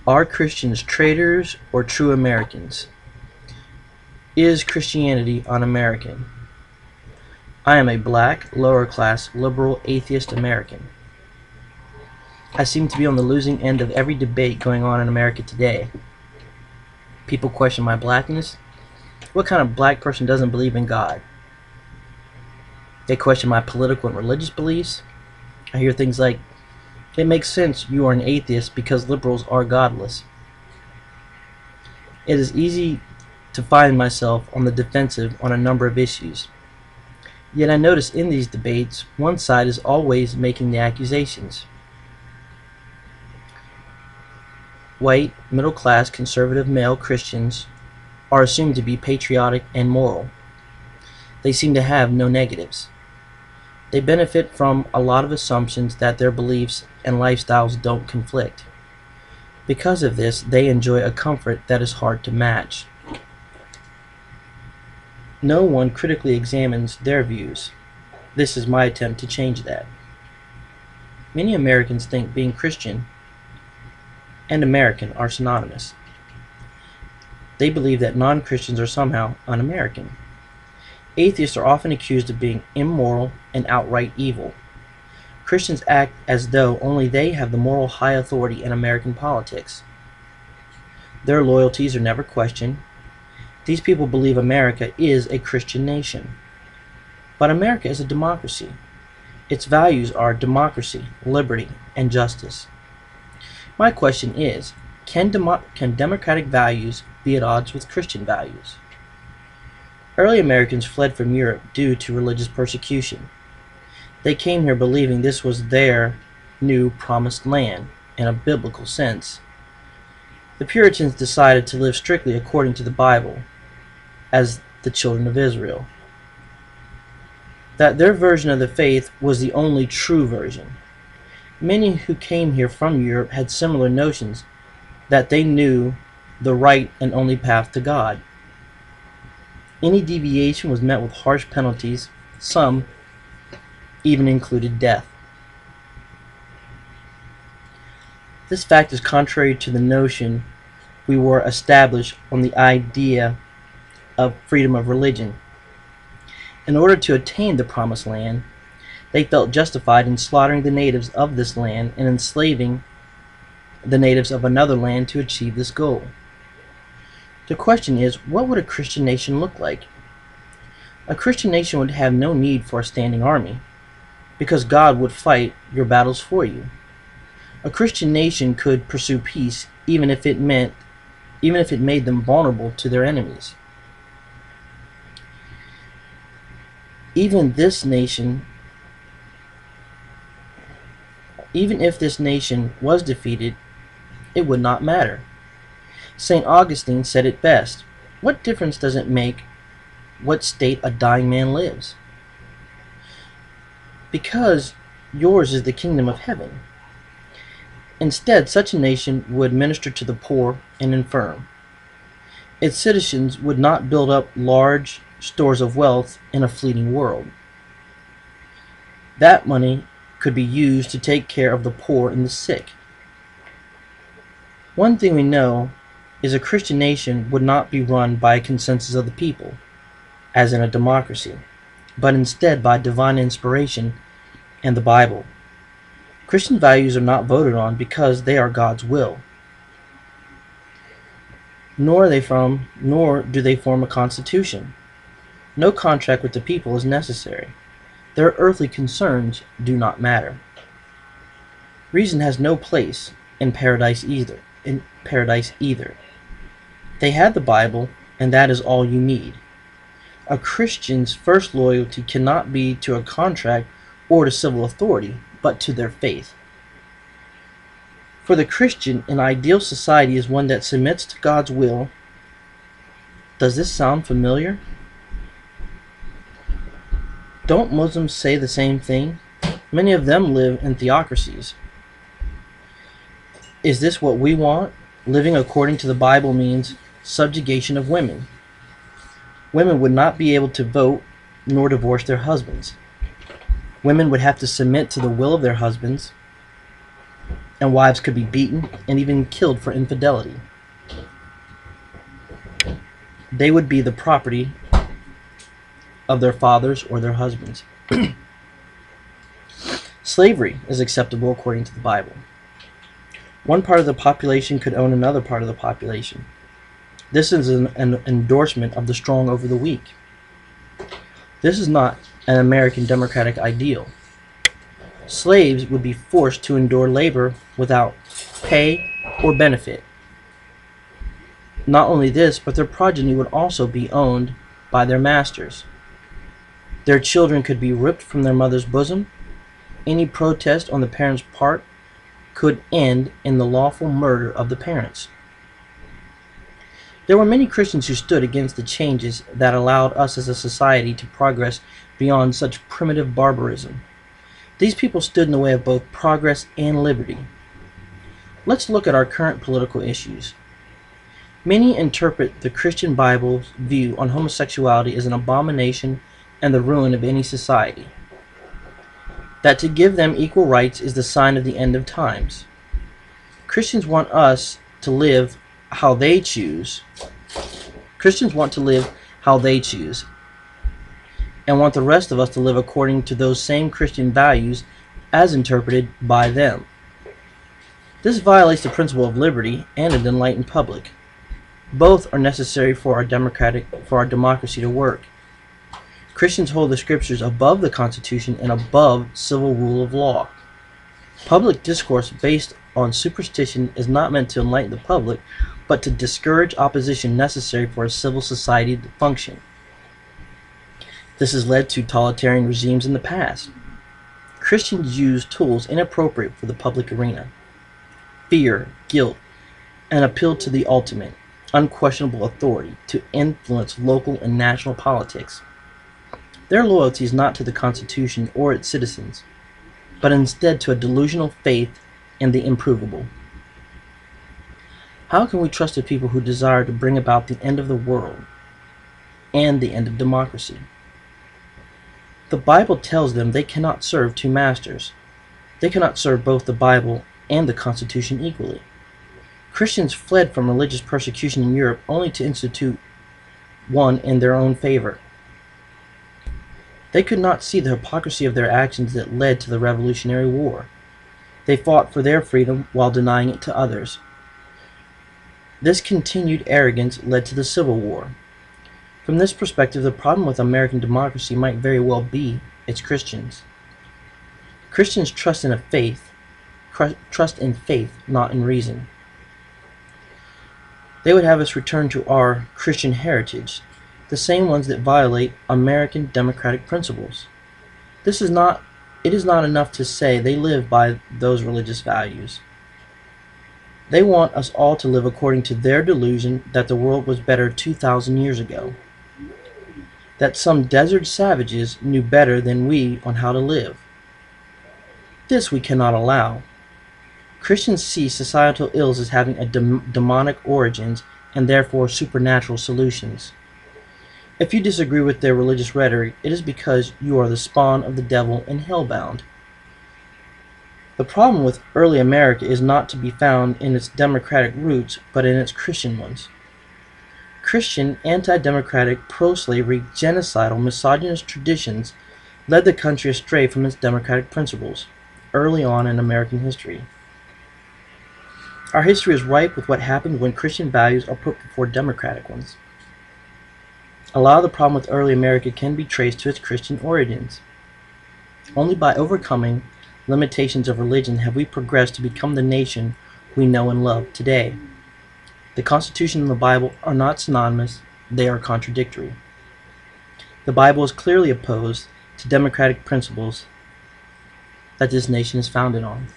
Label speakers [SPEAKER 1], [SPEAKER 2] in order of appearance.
[SPEAKER 1] Are Christians traitors or true Americans? Is Christianity un-American? I am a black, lower-class, liberal, atheist American. I seem to be on the losing end of every debate going on in America today. People question my blackness. What kind of black person doesn't believe in God? They question my political and religious beliefs. I hear things like, it makes sense you are an atheist because liberals are godless. It is easy to find myself on the defensive on a number of issues. Yet I notice in these debates, one side is always making the accusations. White, middle-class, conservative male Christians are assumed to be patriotic and moral. They seem to have no negatives. They benefit from a lot of assumptions that their beliefs and lifestyles don't conflict. Because of this, they enjoy a comfort that is hard to match. No one critically examines their views. This is my attempt to change that. Many Americans think being Christian and American are synonymous. They believe that non-Christians are somehow un-American. Atheists are often accused of being immoral and outright evil. Christians act as though only they have the moral high authority in American politics. Their loyalties are never questioned. These people believe America is a Christian nation. But America is a democracy. Its values are democracy, liberty, and justice. My question is, can democratic values be at odds with Christian values? Early Americans fled from Europe due to religious persecution. They came here believing this was their new promised land, in a biblical sense. The Puritans decided to live strictly according to the Bible, as the children of Israel. That their version of the faith was the only true version. Many who came here from Europe had similar notions that they knew the right and only path to God. Any deviation was met with harsh penalties, some even included death. This fact is contrary to the notion we were established on the idea of freedom of religion. In order to attain the promised land, they felt justified in slaughtering the natives of this land and enslaving the natives of another land to achieve this goal. The question is, what would a Christian nation look like? A Christian nation would have no need for a standing army, because God would fight your battles for you. A Christian nation could pursue peace even if it made them vulnerable to their enemies. Even if this nation was defeated, it would not matter. St. Augustine said it best, what difference does it make what state a dying man lives? Because yours is the kingdom of heaven. Instead, such a nation would minister to the poor and infirm. Its citizens would not build up large stores of wealth in a fleeting world. That money could be used to take care of the poor and the sick. One thing we know is a Christian nation would not be run by a consensus of the people, as in a democracy, but instead by divine inspiration and the Bible. Christian values are not voted on because they are God's will, nor do they form a constitution. No contract with the people is necessary. Their earthly concerns do not matter. Reason has no place in paradise either. They had the Bible, and that is all you need. A Christian's first loyalty cannot be to a contract or to civil authority, but to their faith. For the Christian, an ideal society is one that submits to God's will. Does this sound familiar? Don't Muslims say the same thing? Many of them live in theocracies. Is this what we want? Living according to the Bible means subjugation of women. Women would not be able to vote nor divorce their husbands. Women would have to submit to the will of their husbands. and wives could be beaten and even killed for infidelity. They would be the property of their fathers or their husbands. Slavery is acceptable according to the Bible. One part of the population could own another part of the population. This is an endorsement of the strong over the weak. This is not an American democratic ideal. Slaves would be forced to endure labor without pay or benefit. Not only this, but their progeny would also be owned by their masters. Their children could be ripped from their mother's bosom. Any protest on the parents' part could end in the lawful murder of the parents. There were many Christians who stood against the changes that allowed us as a society to progress beyond such primitive barbarism. These people stood in the way of both progress and liberty. Let's look at our current political issues. Many interpret the Christian Bible's view on homosexuality as an abomination and the ruin of any society. That to give them equal rights is the sign of the end of times. Christians want us to live how they choose. Christians want to live how they choose, and want the rest of us to live according to those same Christian values as interpreted by them. This violates the principle of liberty and an enlightened public. Both are necessary for our democracy to work. Christians hold the scriptures above the Constitution and above civil rule of law. Public discourse based on superstition is not meant to enlighten the public, but to discourage opposition necessary for a civil society to function. This has led to totalitarian regimes in the past. Christians use tools inappropriate for the public arena: fear, guilt, and appeal to the ultimate, unquestionable authority to influence local and national politics. Their loyalty is not to the Constitution or its citizens, but instead to a delusional faith in the improvable. How can we trust the people who desire to bring about the end of the world and the end of democracy? The Bible tells them they cannot serve two masters. They cannot serve both the Bible and the Constitution equally. Christians fled from religious persecution in Europe only to institute one in their own favor. They could not see the hypocrisy of their actions that led to the Revolutionary War. They fought for their freedom while denying it to others. This continued arrogance led to the Civil War. From this perspective, the problem with American democracy might very well be its Christians. Christians trust in faith, not in reason. They would have us return to our Christian heritage, the same ones that violate American democratic principles. It is not enough to say they live by those religious values. They want us all to live according to their delusion that the world was better 2,000 years ago, that some desert savages knew better than we on how to live. This we cannot allow. Christians see societal ills as having a demonic origins and therefore supernatural solutions. If you disagree with their religious rhetoric, it is because you are the spawn of the devil and hellbound. The problem with early America is not to be found in its democratic roots, but in its Christian ones. Christian, anti-democratic, pro-slavery, genocidal, misogynist traditions led the country astray from its democratic principles early on in American history. Our history is ripe with what happened when Christian values are put before democratic ones. A lot of the problem with early America can be traced to its Christian origins. Only by overcoming limitations of religion have we progressed to become the nation we know and love today. The Constitution and the Bible are not synonymous, they are contradictory. The Bible is clearly opposed to democratic principles that this nation is founded on.